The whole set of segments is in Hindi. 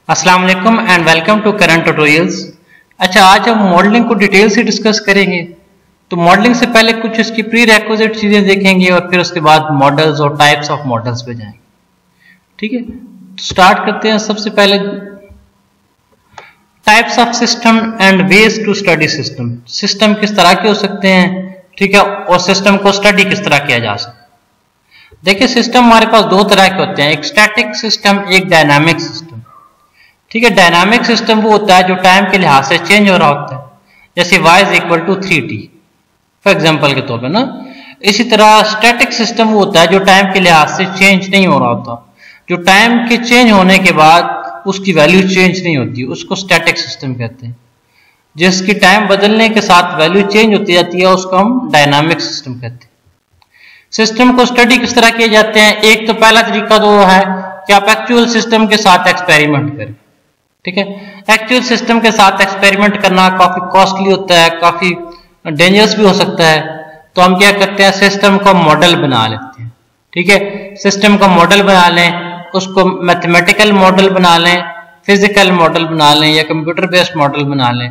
अस्सलाम वालेकुम and welcome to current tutorials. अच्छा, आज हम मॉडलिंग को डिटेल से डिस्कस करेंगे। तो मॉडलिंग से पहले कुछ इसकी प्री रिक्विजिट चीजें देखेंगे और फिर उसके बाद मॉडल्स और टाइप्स ऑफ मॉडल्स पे जाएंगे। ठीक है, तो स्टार्ट करते हैं। सबसे पहले types of system and ways to study system. System किस तरह के हो सकते हैं, ठीक है, और सिस्टम को स्टडी किस तरह किया जा सकता है। देखिए, सिस्टम हमारे पास दो तरह के होते हैं, एक स्टैटिक सिस्टम, एक डायनामिक सिस्टम। ठीक है, डायनामिक सिस्टम वो होता है जो टाइम के लिहाज से चेंज हो रहा होता है, जैसे y is equal to 3t for example के तौर पे ना। इसी तरह स्टैटिक सिस्टम वो होता है जो टाइम के लिहाज से चेंज नहीं हो रहा होता, जो टाइम के चेंज होने के बाद उसकी वैल्यू चेंज नहीं होती, उसको स्टैटिक सिस्टम कहते हैं। जिसकी टाइम बदलने के साथ वैल्यू चेंज होती जाती है उसको हम डायनामिक सिस्टम कहते हैं। सिस्टम को स्टडी किस तरह किए जाते हैं, एक तो पहला तरीका तो है कि आप एक्चुअल सिस्टम के साथ एक्सपेरिमेंट करें। ठीक है, एक्चुअल सिस्टम के साथ एक्सपेरिमेंट करना काफी कॉस्टली होता है, काफी डेंजरस भी हो सकता है। तो हम क्या करते हैं, सिस्टम का मॉडल बना लेते हैं। ठीक है, सिस्टम का मॉडल बना लें, उसको मैथमेटिकल मॉडल बना लें, फिजिकल मॉडल बना लें या कंप्यूटर बेस्ड मॉडल बना लें।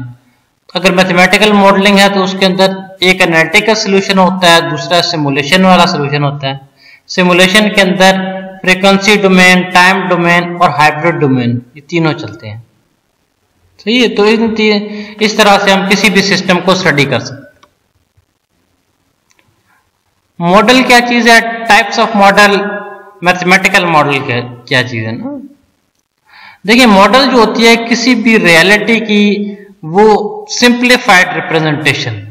अगर मैथमेटिकल मॉडलिंग है तो उसके अंदर एक एनालिटिकल सोल्यूशन होता है, दूसरा सिमुलेशन वाला सोल्यूशन होता है। सिमुलेशन के अंदर फ्रीक्वेंसी डोमेन, टाइम डोमेन और हाइब्रिड डोमेन, ये तीनों चलते हैं। सही है, तो इस तरह से हम किसी भी सिस्टम को स्टडी कर सकते हैं। मॉडल क्या चीज है, types of model, mathematical model क्या चीज है ना। देखिए, मॉडल जो होती है किसी भी रियलिटी की वो सिंप्लीफाइड रिप्रेजेंटेशन।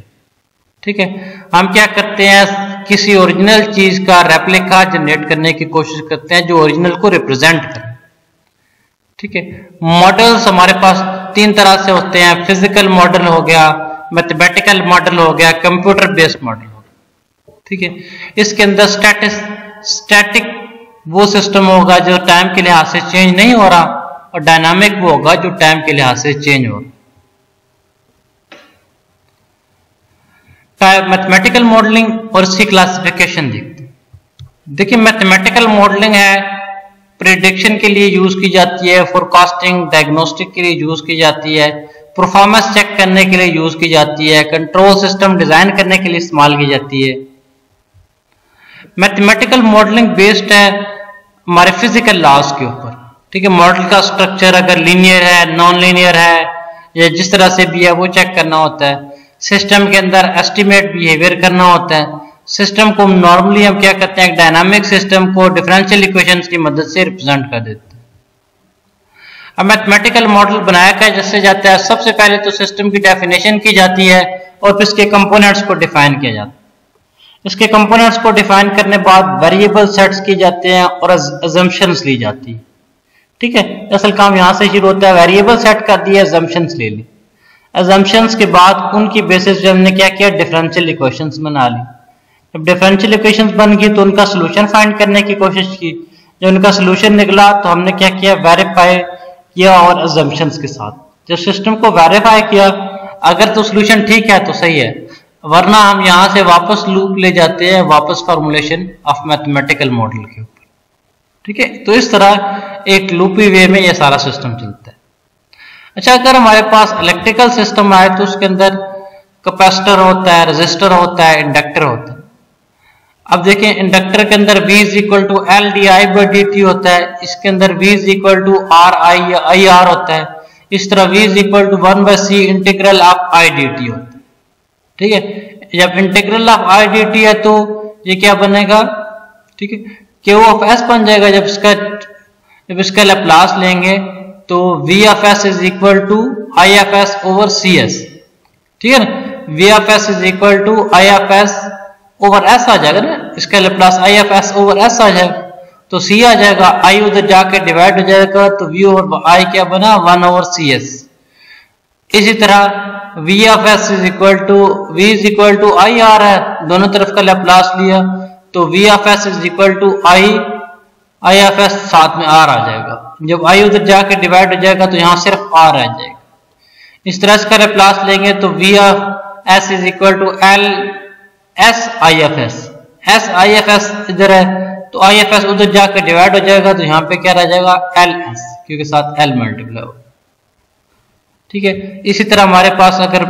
ठीक है, हम क्या करते हैं, किसी ओरिजिनल चीज का रेप्लिका जनरेट करने की कोशिश करते हैं जो ओरिजिनल को रिप्रेजेंट करे। ठीक है, मॉडल्स हमारे पास तीन तरह से होते हैं, फिजिकल मॉडल हो गया, मैथमेटिकल मॉडल हो गया, कंप्यूटर बेस्ड मॉडल हो गया। ठीक है, इसके अंदर स्टैटिक वो सिस्टम होगा जो टाइम के लिहाज से चेंज नहीं हो रहा, और डायनामिक वो होगा जो टाइम के लिहाज से चेंज हो रहा। मैथमेटिकल मॉडलिंग और इसकी क्लासिफिकेशन देखते हैं। देखिए, मैथमेटिकल मॉडलिंग है प्रेडिक्शन के लिए यूज की जाती है, फोरकास्टिंग, डायग्नोस्टिक के लिए यूज की जाती है, परफॉर्मेंस चेक करने के लिए यूज की जाती है, कंट्रोल सिस्टम डिजाइन करने के लिए इस्तेमाल की जाती है। मैथमेटिकल मॉडलिंग बेस्ड है हमारे फिजिकल लॉज के ऊपर। ठीक है, मॉडल का स्ट्रक्चर अगर लीनियर है, नॉन लीनियर है, या जिस तरह से भी है वो चेक करना होता है। सिस्टम के अंदर एस्टिमेट बिहेवियर करना होता है। सिस्टम को नॉर्मली हम क्या करते हैं, डायनामिक सिस्टम को डिफरेंशियल इक्वेशंस की मदद से रिप्रेजेंट कर देते हैं। अब मैथमेटिकल मॉडल बनाया कैसे जाता है, सबसे पहले तो सिस्टम की डेफिनेशन की जाती है और फिर इसके कंपोनेंट्स को डिफाइन किया जाता है। इसके कंपोनेंट्स को डिफाइन करने के बाद वेरिएबल सेट्स किए जाते हैं और अजम्पशंस ली जाती है। ठीक है, असल काम यहां से शुरू होता है, वेरिएबल सेट कर दिया, अजम्पशंस ले ली। अजम्पशंस के बाद उनकी बेसिस पे हमने क्या किया, डिफरेंशियल इक्वेशंस बना ली। जब डिफरेंशियल इक्वेशंस बन गई तो उनका सोल्यूशन फाइंड करने की कोशिश की। जब उनका सोल्यूशन निकला तो हमने क्या किया, वेरीफाई किया और अजम्पशंस के साथ। जब सिस्टम को वेरीफाई किया, अगर तो सोल्यूशन ठीक है तो सही है, वरना हम यहां से वापस लूप ले जाते हैं, वापस फॉर्मुलेशन ऑफ मैथमेटिकल मॉडल के ऊपर। ठीक है, तो इस तरह एक लूपी वे में यह सारा सिस्टम चलता है। अच्छा, अगर हमारे पास इलेक्ट्रिकल सिस्टम आए तो उसके अंदर कैपेसिटर होता है, रेजिस्टर होता है, इंडक्टर होता है। अब देखें, इंडक्टर के अंदर V is equal to L D I by D T होता है, इसके अंदर V is equal to R I या आई आर होता है। इस तरह V is equal to 1 by C integral of I D T होता है। ठीक है, जब integral of I D T है तो ये क्या बनेगा, ठीक है, Q ऑफ S बन जाएगा। जब इसका लैप्लास लेंगे तो V of S is equal to I of S over C S. ठीक है ना, V of S is equal to I of S over S आ जाएगा ना, इसका Laplace I of S over S आ जाएगा, तो C आ जाएगा, I उधर जाके डिवाइड हो जाएगा, तो V ओवर I क्या बना, 1 ओवर सी एस। इसी तरह V of S is equal to I R है, दोनों तरफ का लैप्लास लिया तो V of S is equal to I of S साथ में R आ जाएगा। जब I उधर जाके डिवाइड हो जाएगा तो यहां सिर्फ R आ जाएगा। इस तरह इसका लैप्लास लेंगे तो V of S is equal to L S I of S। S I of S इधर है तो I ऑफ S उधर जाके डिवाइड हो जाएगा तो यहाँ पे क्या रह जाएगा, L S। Q के साथ L मल्टीप्लाई होगा। ठीक है, इसी तरह हमारे पास अगर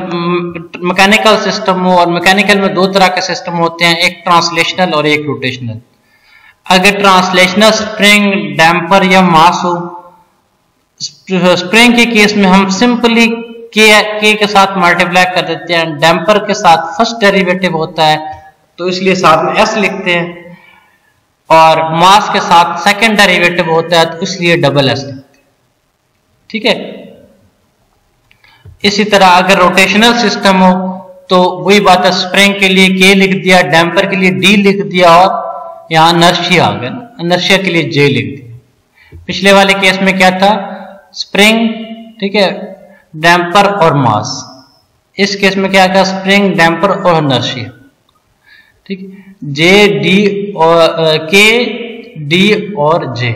मैकेनिकल सिस्टम हो, और मैकेनिकल में दो तरह के सिस्टम होते हैं, एक ट्रांसलेशनल और एक रोटेशनल। अगर ट्रांसलेशनल स्प्रिंग, डैम्पर या मास हो, स्प्रिंग के केस में हम सिंपली के के साथ मल्टीप्लाई कर देते हैं, डैम्पर के साथ फर्स्ट डेरिवेटिव होता है तो इसलिए साथ में s लिखते हैं, और मास के साथ सेकंड डेरिवेटिव होता है तो इसलिए डबल s लिखते हैं। ठीक है, इसी तरह अगर रोटेशनल सिस्टम हो तो वही बात है, स्प्रिंग के लिए k लिख दिया, डैम्पर के लिए d लिख दिया, और यहाँ इनर्शिया आ गया, इनर्शिया के लिए j लिख दिया। पिछले वाले केस में क्या था, स्प्रिंग, ठीक है, डैम्पर और मास। इस केस में क्या था, स्प्रिंग, डैम्पर और इनर्शिया। ठीक, जे डी और के डी और जे।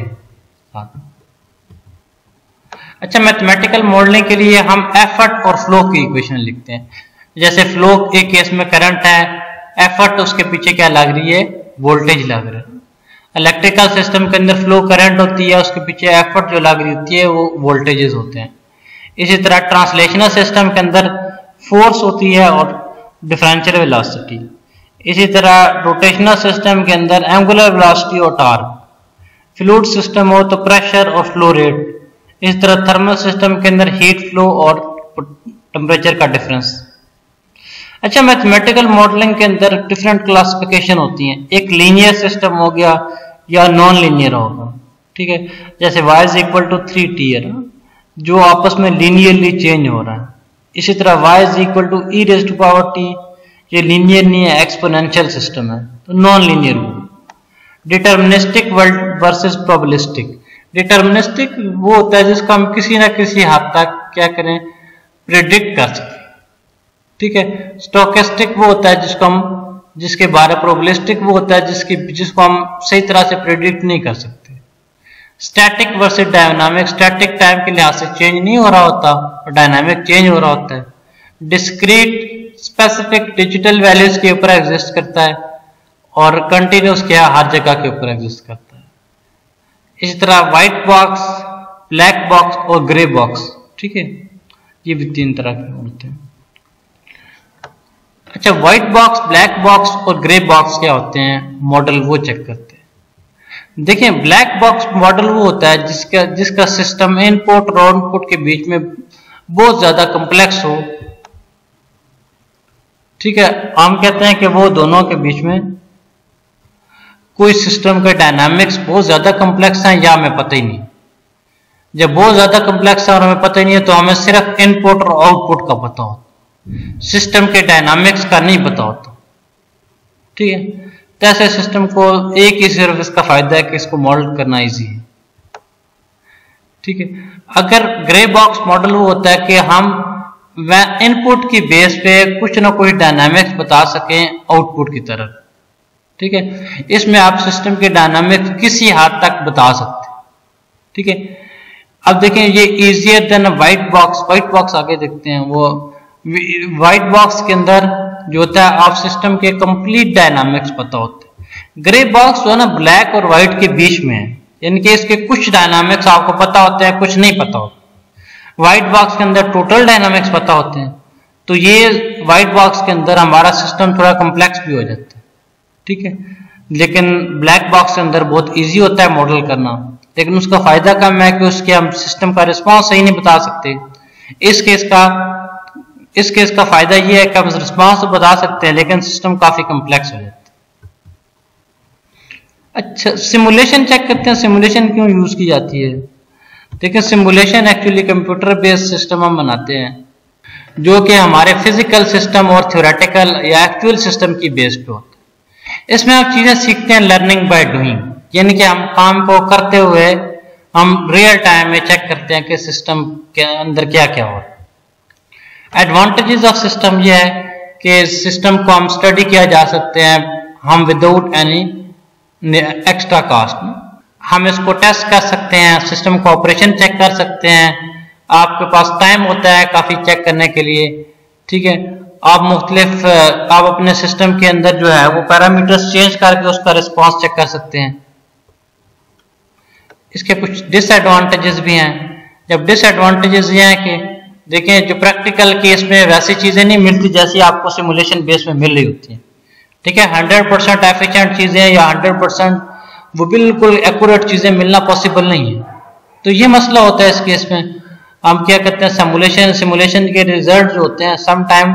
अच्छा, मैथमेटिकल मॉडलिंग के लिए हम एफर्ट और फ्लो की इक्वेशन लिखते हैं। जैसे फ्लो के केस में करंट है, एफर्ट उसके पीछे क्या लग रही है, वोल्टेज लग रहा है। इलेक्ट्रिकल सिस्टम के अंदर फ्लो करंट होती है, उसके पीछे एफर्ट जो लग रही होती है वो वोल्टेजेस होते हैं। इसी तरह ट्रांसलेशनल सिस्टम के अंदर फोर्स होती है और डिफरेंशियल वेलोसिटी। इसी तरह रोटेशनल सिस्टम के अंदर एंगुलर वेलोसिटी और टॉर्क। फ्लूइड सिस्टम हो तो प्रेशर और फ्लो रेट। इस तरह थर्मल सिस्टम के अंदर हीट फ्लो और टेम्परेचर का डिफरेंस। अच्छा, मैथमेटिकल मॉडलिंग के अंदर डिफरेंट क्लासिफिकेशन होती हैं। एक लीनियर सिस्टम हो गया या नॉन लीनियर होगा। ठीक है, जैसे y is equal to 3t है ना, जो आपस में लीनियरली चेंज हो रहा है। इसी तरह y is equal to e raise to power t, ये लीनियर नहीं है, एक्सपोनेंशियल सिस्टम है, तो नॉन लीनियर होगा। Deterministic versus probabilistic. डिटर्मिनिस्टिक वो होता है जिसका हम किसी ना किसी हद तक क्या करें, प्रिडिक्ट कर सकें। ठीक है, स्टोकेस्टिक वो होता है जिसके बारे, प्रोबेबिलिस्टिक वो होता है जिसको हम सही तरह से प्रिडिक्ट नहीं कर सकते। Static versus dynamic. Static time के लिहाज से चेंज नहीं हो रहा होता और डायनामिक चेंज हो रहा होता है। डिस्क्रीट स्पेसिफिक डिजिटल वैल्यूज के ऊपर एग्जिस्ट करता है, और कंटिन्यूस क्या हर जगह के ऊपर एग्जिस्ट करता है। इसी तरह व्हाइट बॉक्स, ब्लैक बॉक्स और ग्रे बॉक्स। ठीक है, ये भी तीन तरह के होते हैं। अच्छा, व्हाइट बॉक्स, ब्लैक बॉक्स और ग्रे बॉक्स क्या होते हैं, मॉडल वो चेक करते हैं। देखिए, ब्लैक बॉक्स मॉडल वो होता है जिसका सिस्टम इनपुट और आउटपुट के बीच में बहुत ज्यादा कॉम्प्लेक्स हो। ठीक है, हम कहते हैं कि वो दोनों के बीच में कोई सिस्टम के डायनामिक्स बहुत ज्यादा कॉम्प्लेक्स हैं या हमें पता ही नहीं। जब बहुत ज्यादा कॉम्प्लेक्स है और हमें पता ही नहीं है तो हमें सिर्फ इनपुट और आउटपुट का पता होता, सिस्टम के डायनामिक्स का नहीं पता होता। ठीक है, तो ऐसे सिस्टम को एक ही सिर्फ इसका फायदा है कि इसको मॉडल करना इजी है। ठीक है, अगर ग्रे बॉक्स मॉडल वो होता है कि हम इनपुट की बेस पे कुछ ना कुछ डायनामिक्स बता सकें आउटपुट की तरफ। ठीक है, इसमें आप सिस्टम के डायनामिक्स किसी हद तक बता सकते हैं। ठीक है, अब देखें ये easier than white box. White box आगे देखते हैं। वो व्हाइट बॉक्स के अंदर जो होता है आप सिस्टम के कंप्लीट डायनामिक्स पता होते हैं। ग्रे बॉक्स जो है ना, ब्लैक और व्हाइट के बीच में है, यानी कि इसके कुछ डायनामिक्स आपको पता होते हैं, कुछ नहीं पता होता। व्हाइट बॉक्स के अंदर टोटल डायनामिक्स पता होते हैं, तो ये व्हाइट बॉक्स के अंदर हमारा सिस्टम थोड़ा कॉम्प्लेक्स भी हो जाता है। ठीक है, लेकिन ब्लैक बॉक्स के अंदर बहुत इजी होता है मॉडल करना, लेकिन उसका फायदा कम है कि उसके हम सिस्टम का रिस्पॉन्स सही नहीं बता सकते। इस केस का फायदा यह है कि हम रिस्पॉन्स तो बता सकते हैं लेकिन सिस्टम काफी कॉम्प्लेक्स हो जाता है। अच्छा, सिमुलेशन चेक करते हैं। सिमुलेशन क्यों यूज की जाती है? देखिए, simulation actually computer based system हम बनाते हैं जो कि हमारे फिजिकल सिस्टम और थ्योरेटिकल या एक्चुअल सिस्टम की बेस पे होता है। इसमें आप चीजें सीखते हैं लर्निंग बाय डूइंग, यानी कि हम काम को करते हुए हम रियल टाइम में चेक करते हैं कि सिस्टम के अंदर क्या क्या हो रहा है। एडवांटेजेस ऑफ सिस्टम यह है कि सिस्टम को हम स्टडी किया जा सकते हैं हम विदाउट एनी एक्स्ट्रा कॉस्ट। हम इसको टेस्ट कर सकते हैं, सिस्टम को ऑपरेशन चेक कर सकते हैं। आपके पास टाइम होता है काफी चेक करने के लिए। ठीक है, आप अपने सिस्टम के अंदर जो है वो पैरामीटर्स चेंज करके उसका रिस्पॉन्स चेक कर सकते हैं। इसके कुछ डिसएडवांटेजेस भी हैं। जब डिसएडवांटेजेस ये हैं कि देखें जो प्रैक्टिकल केस में वैसी चीज़ें नहीं मिलती जैसी आपको सिमुलेशन बेस में मिल रही होती हैं। ठीक है, 100% एफिशिएंट चीज़ें या 100% वो बिल्कुल एक्यूरेट चीज़ें मिलना पॉसिबल नहीं है। तो ये मसला होता है इस केस में। हम क्या करते हैं, सिमुलेशन के रिजल्ट जो होते हैं सम टाइम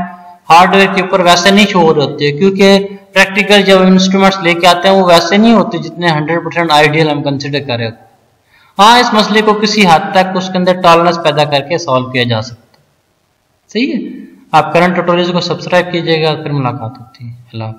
हार्डवेयर के ऊपर वैसे नहीं शो हो रहे होते, क्योंकि प्रैक्टिकल जब इंस्ट्रूमेंट्स लेके आते हैं वो वैसे नहीं होते जितने 100% आइडियल हम कंसिडर कर रहे होते। हाँ, इस मसले को किसी हद तक उसके अंदर टॉलरेंस पैदा करके सॉल्व किया जा सकता है। सही है, आप करंट ट्यूटोरियल्स को सब्सक्राइब कीजिएगा, फिर मुलाकात होती है। अल्लाह।